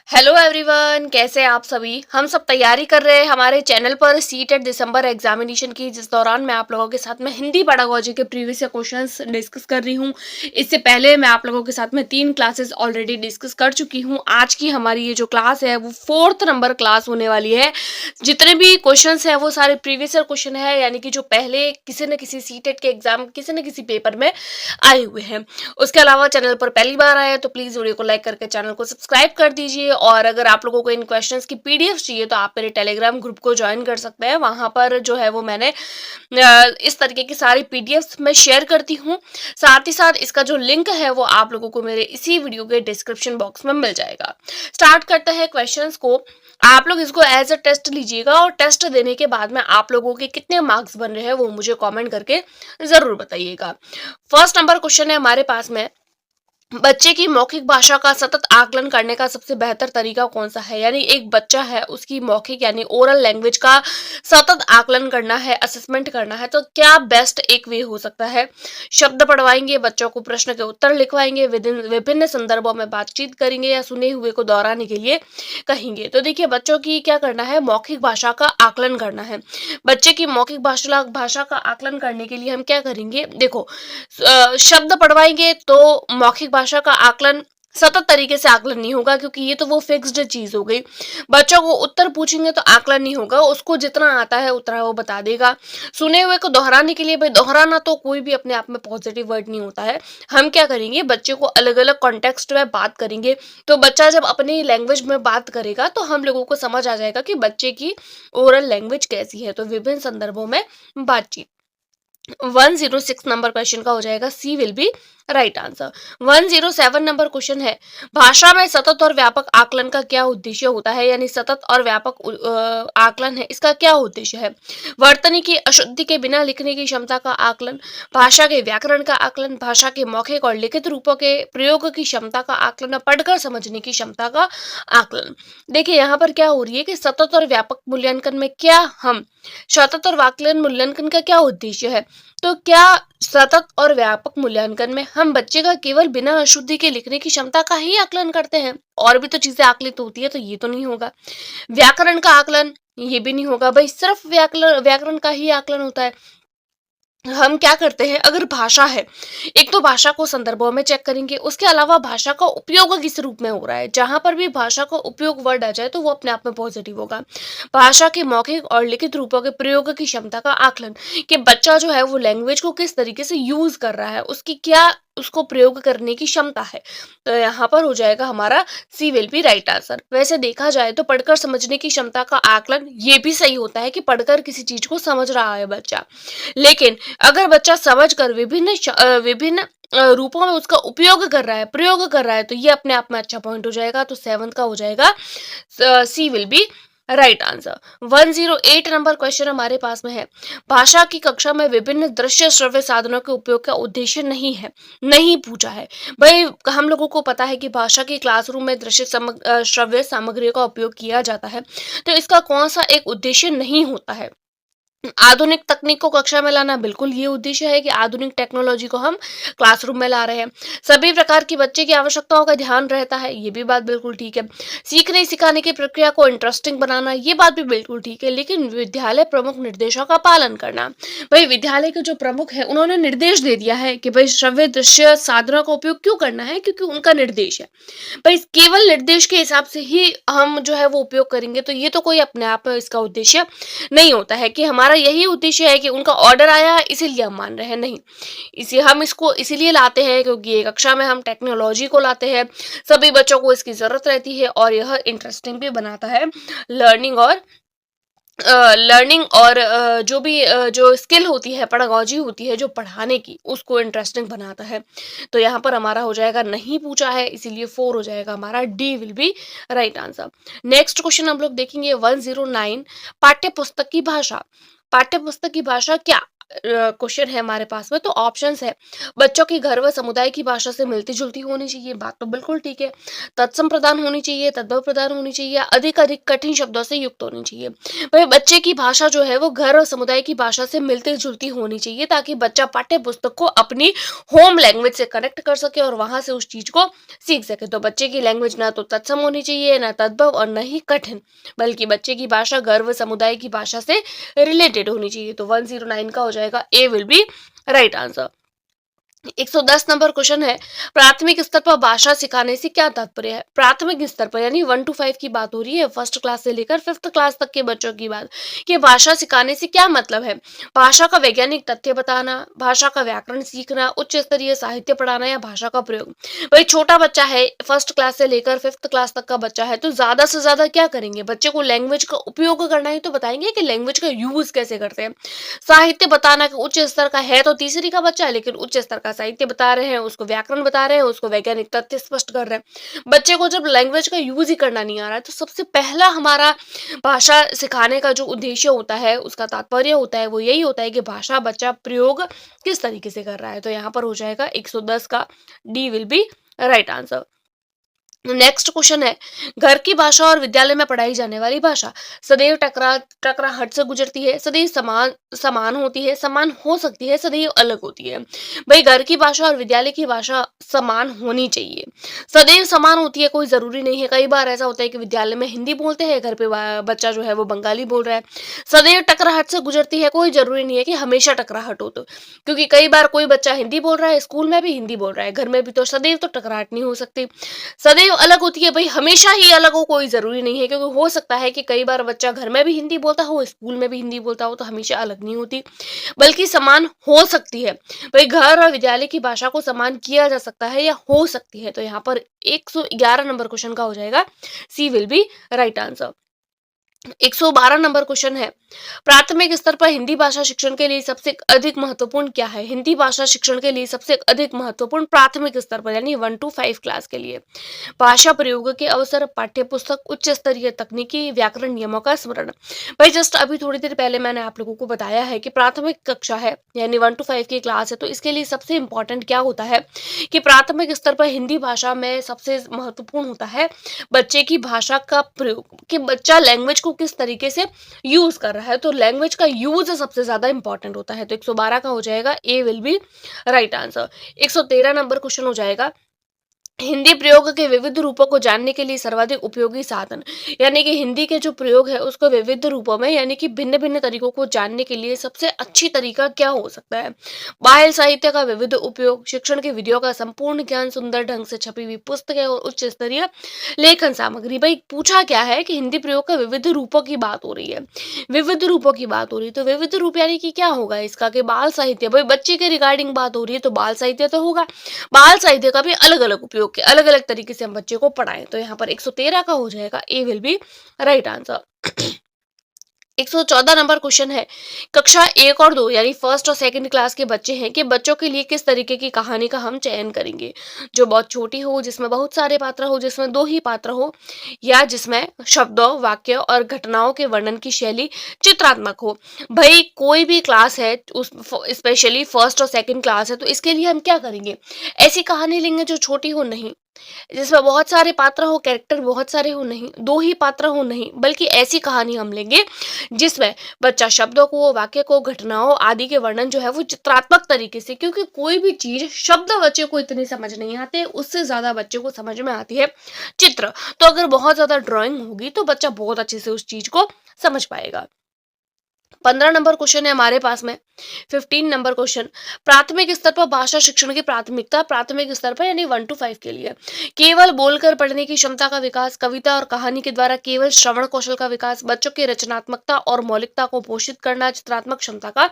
Hello everyone, कैसे हैं आप सभी। हम सब तैयारी कर रहे हैं हमारे चैनल पर सीटेट दिसंबर एग्जामिनेशन की, जिस दौरान मैं आप लोगों के साथ में हिंदी पेडागोजी के प्रीवियस ईयर क्वेश्चंस डिस्कस कर रही हूं। इससे पहले मैं आप लोगों के साथ में 3 क्लासेस ऑलरेडी डिस्कस कर चुकी हूं। आज की हमारी ये जो क्लास है वो 4th नंबर क्लास होने वाली है। जितने भी क्वेश्चंस हैं वो सारे प्रीवियस ईयर क्वेश्चन है, यानी कि जो पहले किसी न किसी सीटेट के एग्जाम किसी न किसी पेपर में आए हुए हैं। उसके अलावा चैनल पर पहली बार आए हैं तो प्लीज वीडियो को लाइक करके चैनल को सब्सक्राइब कर दीजिए। और अगर आप लोगों को इन क्वेश्चंस की पीडीएफ चाहिए तो आप मेरे टेलीग्राम ग्रुप को ज्वाइन कर सकते हैं। वहां पर जो है वो मैंने इस तरीके की सारी पीडीएफ मैं शेयर करती हूँ। साथ ही साथ इसका जो लिंक है वो आप लोगों को मेरे इसी वीडियो के डिस्क्रिप्शन बॉक्स में मिल जाएगा। स्टार्ट करते हैं क्वेश्चंस को। आप लोग इसको एज अ टेस्ट लीजिएगा और टेस्ट देने के बाद में आप लोगों के कितने मार्क्स बन रहे हैं वो मुझे कमेंट करके जरूर बताइएगा। फर्स्ट नंबर क्वेश्चन है हमारे पास में, बच्चे की मौखिक भाषा का सतत आकलन करने का सबसे बेहतर तरीका कौन सा है। यानी एक बच्चा है, उसकी मौखिक यानी ओरल लैंग्वेज का सतत आकलन करना है, असेसमेंट करना है, तो क्या बेस्ट एक वे हो सकता है। शब्द पढ़वाएंगे, बच्चों को प्रश्न के उत्तर लिखवाएंगे, विभिन्न संदर्भों में बातचीत करेंगे या सुने हुए को दोहराने के लिए कहेंगे। तो देखिए, बच्चों की क्या करना है, मौखिक भाषा का आकलन करना है। बच्चे की मौखिक भाषा का आकलन करने के लिए हम क्या करेंगे, देखो, शब्द पढ़वाएंगे तो मौखिक भाषा का आकलन सतत तरीके से आकलन नहीं होगा, क्योंकि ये तो वो फिक्स्ड चीज हो गई। बच्चों को उत्तर पूछेंगे तो आकलन नहीं होगा, उसको जितना आता है उतना वो बता देगा। सुने हुए को दोहराने के लिए, भाई दोहराना तो कोई भी अपने आप में पॉजिटिव वर्ड नहीं होता है। हम क्या करेंगे, बच्चे को अलग अलग कॉन्टेक्स्ट में बात करेंगे। तो बच्चा जब अपनी लैंग्वेज में बात करेगा तो हम लोगों को समझ आ जाएगा कि बच्चे की ओरल लैंग्वेज कैसी है। तो विभिन्न संदर्भों में बातचीत। 106 नंबर क्वेश्चन का हो जाएगा C will be right answer. 107 number question है, भाषा में सतत और व्यापक आकलन का क्या उद्देश्य होता है। यानी सतत और व्यापक आकलन है, इसका क्या उद्देश्य है। वर्तनी की अशुद्धि के बिना लिखने की क्षमता का आकलन, भाषा के व्याकरण का आकलन, भाषा के मौखिक और लिखित रूपों के प्रयोग की क्षमता का आकलन, पढ़कर समझने की क्षमता का आकलन। देखिए, यहाँ पर क्या हो रही है कि सतत और व्यापक मूल्यांकन में क्या हम सतत और वाकलन मूल्यांकन का क्या उद्देश्य है। तो क्या सतत और व्यापक मूल्यांकन में हम बच्चे का केवल बिना अशुद्धि के लिखने की क्षमता का ही आकलन करते हैं, और भी तो चीजें आकलित होती है, तो ये तो नहीं होगा। व्याकरण का आकलन, ये भी नहीं होगा। भाई सिर्फ व्याकरण का ही आकलन होता है। हम क्या करते हैं, अगर भाषा है, एक तो भाषा को संदर्भों में चेक करेंगे, उसके अलावा भाषा का उपयोग किस रूप में हो रहा है। जहां पर भी भाषा का उपयोग वर्ड आ जाए तो वो अपने आप में पॉजिटिव होगा। भाषा के मौखिक और लिखित रूपों के प्रयोग की क्षमता का आकलन, कि बच्चा जो है वो लैंग्वेज को किस तरीके से यूज कर रहा है, उसकी क्या उसको प्रयोग करने की क्षमता है। तो यहाँ पर हो जाएगा हमारा सी विल बी राइट आंसर। वैसे देखा जाए तो पढ़कर समझने की क्षमता का आकलन ये भी सही होता है कि पढ़कर किसी चीज को समझ रहा है बच्चा, लेकिन अगर बच्चा समझ कर विभिन्न रूपों में उसका उपयोग कर रहा है, प्रयोग कर रहा है, तो ये अपने आप में अच्छा पॉइंट हो जाएगा। तो 7th का हो जाएगा C will be right answer. 108 number question हमारे पास में है, भाषा की कक्षा में विभिन्न दृश्य श्रव्य साधनों के उपयोग का उद्देश्य नहीं है, नहीं पूछा है। भाई हम लोगों को पता है कि भाषा की क्लासरूम में दृश्य श्रव्य सामग्रियों का उपयोग किया जाता है, तो इसका कौन सा एक उद्देश्य नहीं होता है। आधुनिक तकनीक को कक्षा में लाना, बिल्कुल ये उद्देश्य है कि आधुनिक टेक्नोलॉजी को हम क्लासरूम में ला रहे हैं। सभी प्रकार की बच्चे की आवश्यकताओं का ध्यान रहता है, ये भी बात बिल्कुल ठीक है। सीखने सिखाने की प्रक्रिया को इंटरेस्टिंग बनाना, ये बात भी बिल्कुल ठीक है। लेकिन विद्यालय प्रमुख निर्देशों का पालन करना, भाई विद्यालय के जो प्रमुख है उन्होंने निर्देश दे दिया है कि भाई श्रव्य दृश्य साधनों का उपयोग क्यों करना है, क्योंकि उनका निर्देश है। भाई केवल निर्देश के हिसाब से ही हम जो है वो उपयोग करेंगे, तो ये तो कोई अपने आप में इसका उद्देश्य नहीं होता है कि हमारा यही उद्देश्य है कि उनका ऑर्डर आया है इसीलिए हम मान रहे हैं। नहीं, इसे हम इसको इसीलिए लाते हैं क्योंकि ये कक्षा में हम टेक्नोलॉजी को लाते हैं, सभी बच्चों को इसकी जरूरत रहती है, और यह इंटरेस्टिंग भी बनाता है लर्निंग और जो भी जो स्किल होती है, पेडागोजी होती है जो पढ़ाने की, उसको इंटरेस्टिंग बनाता है। तो यहाँ पर हमारा हो जाएगा नहीं पूछा है, इसीलिए 4 हो जाएगा हमारा, D will be right answer. Next question हम लोग देखेंगे 109, पाठ्य पुस्तक की भाषा। पाठ्य पुस्तक की भाषा क्या क्वेश्चन है हमारे पास में, तो ऑप्शंस है, बच्चों की घर व समुदाय की भाषा से मिलती जुलती होनी चाहिए, बात तो बिल्कुल ठीक है। तत्सम प्रदान होनी चाहिए, तद्भव प्रदान होनी चाहिए, अधिक अधिक कठिन शब्दों से युक्त होनी चाहिए। भाई बच्चे की भाषा जो है वो घर और समुदाय की भाषा से मिलती जुलती होनी चाहिए, ताकि बच्चा पाठ्य पुस्तक को अपनी होम लैंग्वेज से कनेक्ट कर सके और वहां से उस चीज को सीख सके। तो बच्चे की लैंग्वेज ना तो तत्सम होनी चाहिए, ना तद्भव और न ही कठिन, बल्कि बच्चे की भाषा घर व समुदाय की भाषा से रिलेटेड होनी चाहिए। तो 109 का हो जाएगा, A will be right answer. 110 number question है, प्राथमिक स्तर पर भाषा सिखाने से क्या तात्पर्य है? प्राथमिक स्तर पर यानी 1 to 5 की बात हो रही है, फर्स्ट क्लास से लेकर 5th क्लास तक के बच्चों की बात, कि भाषा सिखाने से क्या मतलब है? भाषा का वैज्ञानिक तथ्य बताना, भाषा का व्याकरण सीखना, उच्च स्तरीय साहित्य पढ़ाना या भाषा का प्रयोग। भाई छोटा बच्चा है, फर्स्ट क्लास से लेकर 5th क्लास तक का बच्चा है, तो ज्यादा से ज्यादा क्या करेंगे? बच्चे को लैंग्वेज का उपयोग करना है, तो बताएंगे कि लैंग्वेज का यूज कैसे करते हैं। साहित्य बताना कि उच्च स्तर का है तो तीसरी का बच्चा है, लेकिन उच्च स्तर का साहित्य बता रहे हैं, उसको व्याकरण बता रहे हैं, उसको वैज्ञानिक तथ्य स्पष्ट कर रहे हैं। बच्चे को जब लैंग्वेज का यूज ही करना नहीं आ रहा है, तो सबसे पहला हमारा भाषा सिखाने का जो उद्देश्य होता है, उसका तात्पर्य होता है, वो यही होता है कि भाषा बच्चा प्रयोग किस तरीके से कर रहा है। तो यहाँ पर हो जाएगा 110 का D will be right answer. Next question है, घर की भाषा और विद्यालय में पढ़ाई जाने वाली भाषा सदैव टकराहट से गुजरती है, सदैव समान समान होती है, समान हो सकती है, सदैव अलग होती है। भाई घर की भाषा और विद्यालय की भाषा समान होनी चाहिए। सदैव समान होती है कोई जरूरी नहीं है, कई बार ऐसा होता है कि विद्यालय में हिंदी बोलते हैं, घर पे बच्चा जो है वो बंगाली बोल रहा है। सदैव टकराहट से गुजरती है, कोई जरूरी नहीं है कि हमेशा टकराहट हो, तो क्योंकि कई बार कोई बच्चा हिंदी बोल रहा है, स्कूल में भी हिंदी बोल रहा है, घर में भी, तो सदैव तो टकराहट नहीं हो सकती। सदैव अलग होती है, भाई हमेशा ही अलग हो कोई जरूरी नहीं है, क्योंकि हो सकता है कि कई बार बच्चा घर में भी हिंदी बोलता हो, स्कूल में भी हिंदी बोलता हो, तो हमेशा अलग नहीं होती, बल्कि समान हो सकती है। भाई घर और विद्यालय की भाषा को समान किया जा सकता है या हो सकती है। तो यहाँ पर 111 नंबर क्वेश्चन का हो जाएगा, C will be right answer. 112 number question है, प्राथमिक स्तर पर हिंदी भाषा शिक्षण के लिए सबसे अधिक महत्वपूर्ण क्या है? हिंदी भाषा शिक्षण के लिए सबसे अधिक महत्वपूर्ण प्राथमिक स्तर पर यानी 1 to 5 क्लास के लिए भाषा प्रयोग के अवसर, पाठ्य पुस्तक, उच्च स्तरीय तकनीकी, व्याकरण नियमों का स्मरण। भाई जस्ट अभी थोड़ी देर पहले मैंने आप लोगों को बताया है कि प्राथमिक कक्षा है यानी 1 to 5 की क्लास है, तो इसके लिए सबसे इंपॉर्टेंट क्या होता है कि प्राथमिक स्तर पर हिंदी भाषा में सबसे महत्वपूर्ण होता है बच्चे की भाषा का प्रयोग, कि बच्चा लैंग्वेज को किस तरीके से यूज कर रहा है। तो लैंग्वेज का यूज सबसे ज्यादा इंपॉर्टेंट होता है। तो 112 का हो जाएगा, A will be right answer. 113 number question हो जाएगा, हिंदी प्रयोग के विविध रूपों को जानने के लिए सर्वाधिक उपयोगी साधन, यानी कि हिंदी के जो प्रयोग है उसको विविध रूपों में यानी कि भिन्न भिन्न तरीकों को जानने के लिए सबसे अच्छी तरीका क्या हो सकता है? बाह्य साहित्य का विविध उपयोग, शिक्षण की विधियों का संपूर्ण ज्ञान, सुंदर ढंग से छपी हुई पुस्तकें और उच्च स्तरीय लेखन सामग्री। भाई पूछा क्या है कि हिंदी प्रयोग का विविध रूपों की बात हो रही है, विविध रूपों की बात हो रही है, तो विविध रूप यानी कि क्या होगा इसका, कि बाल साहित्य, भाई बच्चे के रिगार्डिंग बात हो रही है तो बाल साहित्य तो होगा, बाल साहित्य का भी अलग अलग उपयोग के अलग अलग तरीके से हम बच्चे को पढ़ाएं। तो यहाँ पर 113 का हो जाएगा, A will be right answer. 114 number question है, कक्षा 1 और 2 यानी फर्स्ट और सेकंड क्लास के बच्चे हैं कि बच्चों के लिए किस तरीके की कहानी का हम चयन करेंगे? जो बहुत छोटी हो, जिसमें बहुत सारे पात्र हो, जिसमें 2 ही पात्र हो, या जिसमें शब्दों, वाक्यों और घटनाओं के वर्णन की शैली चित्रात्मक हो। भाई कोई भी क्लास है, उस स्पेशली फर्स्ट और सेकंड क्लास है, तो इसके लिए हम क्या करेंगे? ऐसी कहानी लेंगे जो छोटी हो नहीं, जिसमें बहुत सारे पात्र हो, कैरेक्टर बहुत सारे हो नहीं, 2 ही पात्र हो नहीं, बल्कि ऐसी कहानी हम लेंगे जिसमें बच्चा शब्दों को, वाक्य को, घटनाओं आदि के वर्णन जो है वो चित्रात्मक तरीके से, क्योंकि कोई भी चीज शब्द बच्चे को इतने समझ नहीं आते, उससे ज्यादा बच्चे को समझ में आती है चित्र। तो अगर बहुत ज्यादा ड्राइंग होगी तो बच्चा बहुत अच्छे से उस चीज को समझ पाएगा। 15 नंबर क्वेश्चन है हमारे पास में। 15 नंबर क्वेश्चन, प्राथमिक स्तर पर भाषा शिक्षण की प्राथमिकता, प्राथमिक स्तर पर यानी 1 to 5 के लिए केवल बोलकर पढ़ने की क्षमता का विकास, कविता और कहानी के द्वारा केवल श्रवण कौशल का विकास, बच्चों की रचनात्मकता और मौलिकता को पोषित करना, चित्रात्मक क्षमता का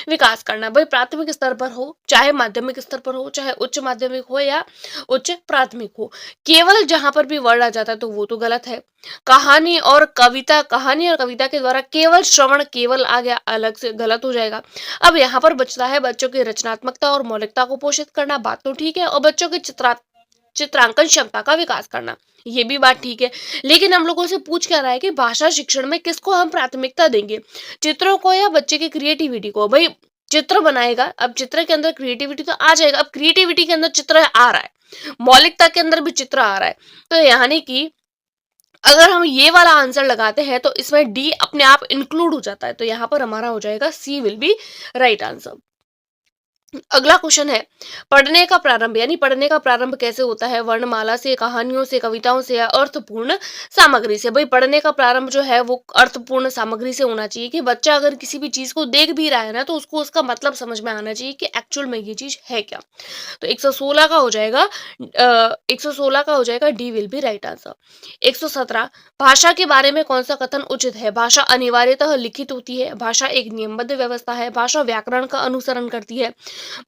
विकास करना। भाई प्राथमिक स्तर पर हो, चाहे माध्यमिक स्तर पर हो, चाहे उच्च माध्यमिक हो या उच्च प्राथमिक हो, केवल जहां पर भी वर्ड आ जाता है तो वो तो गलत है। कहानी और कविता, कहानी और कविता के द्वारा केवल श्रवण, केवल आ गया, अलग से गलत हो जाएगा। अब यहाँ पर बचता है बच्चों की रचनात्मकता और मौलिकता को पोषित करना, बात तो ठीक है, और बच्चों की चित्रांकन क्षमता का विकास करना, ये भी बात ठीक है। लेकिन हम लोगों से पूछ क्या रहा है कि भाषा शिक्षण में किसको हम प्राथमिकता देंगे, चित्रों को या बच्चे की क्रिएटिविटी को? भाई चित्र बनाएगा। अब चित्र के अंदर क्रिएटिविटी तो आ जाएगा, अब क्रिएटिविटी के अंदर चित्र आ रहा है, मौलिकता के अंदर भी चित्र आ रहा है, तो यानी कि अगर हम ये वाला आंसर लगाते हैं तो इसमें डी अपने आप इंक्लूड हो जाता है, तो यहाँ पर हमारा हो जाएगा C will be right answer. अगला क्वेश्चन है, पढ़ने का प्रारंभ, यानी पढ़ने का प्रारंभ कैसे होता है? वर्णमाला से, कहानियों से, कविताओं से या अर्थपूर्ण सामग्री से? भाई पढ़ने का प्रारंभ जो है वो अर्थपूर्ण सामग्री से होना चाहिए, कि बच्चा अगर किसी भी चीज को देख भी रहा है ना, तो उसको उसका मतलब समझ में आना चाहिए कि एक्चुअल में ये चीज है क्या। तो 116 का हो जाएगा 116 का हो जाएगा D will be right answer. 117, भाषा के बारे में कौन सा कथन उचित है? भाषा अनिवार्यतः लिखित होती है, भाषा एक नियमबद्ध व्यवस्था है, भाषा व्याकरण का अनुसरण करती है,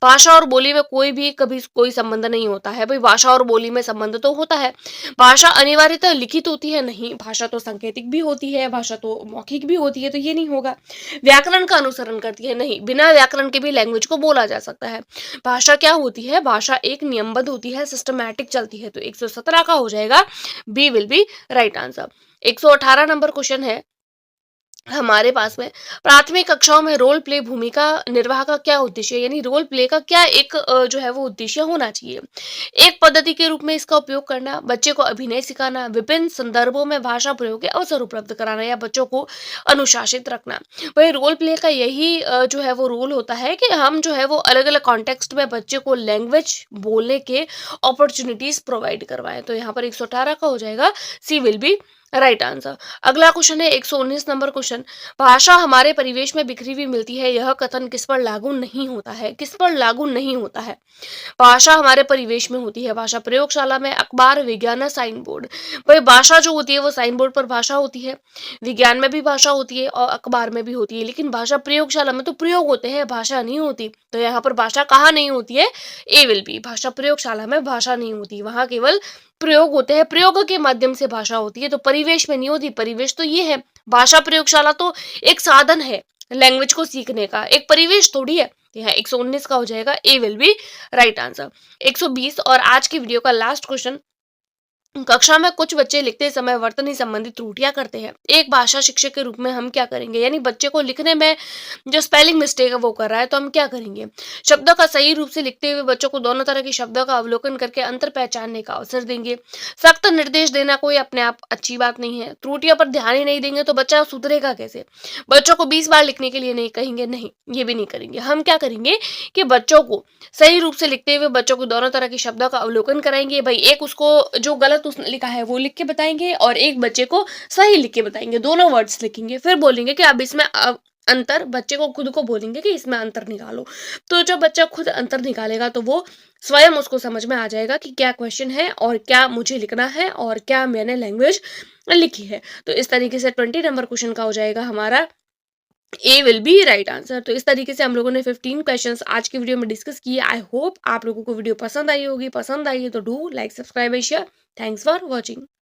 भाषा और बोली में कोई भी कभी कोई संबंध नहीं होता है। भाई भाषा और बोली में संबंध तो होता है। भाषा अनिवार्यतः लिखित होती है, नहीं, भाषा तो सांकेतिक भी होती है, भाषा तो मौखिक भी होती है, तो ये नहीं होगा। व्याकरण का अनुसरण करती है, नहीं, बिना व्याकरण के भी लैंग्वेज को बोला जा सकता है। भाषा क्या होती है? भाषा एक नियमबद्ध होती है, सिस्टमैटिक चलती है, तो 117 का हो जाएगा B will be right answer. 118 number question है हमारे पास में, प्राथमिक कक्षाओं में रोल प्ले भूमिका निर्वाह का क्या उद्देश्य है? यानी रोल प्ले का क्या एक जो है वो उद्देश्य होना चाहिए। एक पद्धति के रूप में इसका उपयोग करना, बच्चे को अभिनय सिखाना, विभिन्न संदर्भों में भाषा प्रयोग के अवसर उपलब्ध कराना, या बच्चों को अनुशासित रखना। वही रोल प्ले का यही जो है वो रोल होता है कि हम जो है वो अलग अलग कॉन्टेक्स्ट में बच्चे को लैंग्वेज बोलने के अपॉर्चुनिटीज प्रोवाइड करवाएं, तो यहाँ पर 118 का हो जाएगा C will be right answer. अगला क्वेश्चन है 119 नंबर क्वेश्चन, भाषा हमारे परिवेश में बिखरी हुई मिलती है, यह कथन किस पर लागू नहीं होता है? किस पर लागू नहीं होता है? भाषा हमारे परिवेश में होती है, भाषा प्रयोगशाला में, अखबार, विज्ञान, साइन बोर्ड। भाई भाषा जो होती है वो साइन बोर्ड पर भाषा होती है, विज्ञान में भी भाषा होती है और अखबार में भी होती है, लेकिन भाषा प्रयोगशाला में तो प्रयोग होते हैं, भाषा नहीं होती। तो यहाँ पर भाषा कहाँ नहीं होती है? ए विल बी, भाषा प्रयोगशाला में भाषा नहीं होती, वहां केवल प्रयोग होते हैं, प्रयोग के माध्यम से भाषा होती है, तो परिवेश में नहीं होती। परिवेश तो ये है, भाषा प्रयोगशाला तो एक साधन है लैंग्वेज को सीखने का, एक परिवेश थोड़ी है। यहाँ 119 का हो जाएगा A will be right answer. 120 और आज की वीडियो का लास्ट क्वेश्चन, कक्षा में कुछ बच्चे लिखते समय वर्तनी संबंधी त्रुटियां करते हैं, एक भाषा शिक्षक के रूप में हम क्या करेंगे? यानी बच्चे को लिखने में जो स्पेलिंग मिस्टेक है वो कर रहा है, तो हम क्या करेंगे? शब्दों का सही रूप से लिखते हुए बच्चों को दोनों तरह के शब्दों का अवलोकन करके अंतर पहचानने का अवसर देंगे। सख्त निर्देश देना कोई अपने आप अच्छी बात नहीं है, त्रुटियों पर ध्यान ही नहीं देंगे तो बच्चा सुधरेगा कैसे? बच्चों को 20 बार लिखने के लिए नहीं कहेंगे, नहीं, ये भी नहीं करेंगे। हम क्या करेंगे कि बच्चों को सही रूप से लिखते हुए बच्चों को दोनों तरह के शब्दों का अवलोकन कराएंगे। भाई एक उसको जो गलत उसने लिखा है वो लिख के बताएंगे और एक बच्चे को सही लिख के बताएंगे, दोनों वर्ड्स लिखेंगे, फिर बोलेंगे कि अब इसमें अंतर, बच्चे को खुद को बोलेंगे कि इसमें अंतर निकालो। तो जब बच्चा खुद अंतर निकालेगा तो वो स्वयं उसको समझ में आ जाएगा कि क्या क्वेश्चन है और क्या मुझे लिखना है और क्या मैंने लैंग्वेज लिखी है। तो इस तरीके से 20 नंबर क्वेश्चन का हो जाएगा हमारा ए विल बी राइट आंसर। तो इस तरीके से हम लोगों ने 15 क्वेश्चंस आज की वीडियो में डिस्कस किए। आई होप आप लोगों को वीडियो पसंद आई होगी, पसंद आई है तो do like, subscribe and share. Thanks for watching.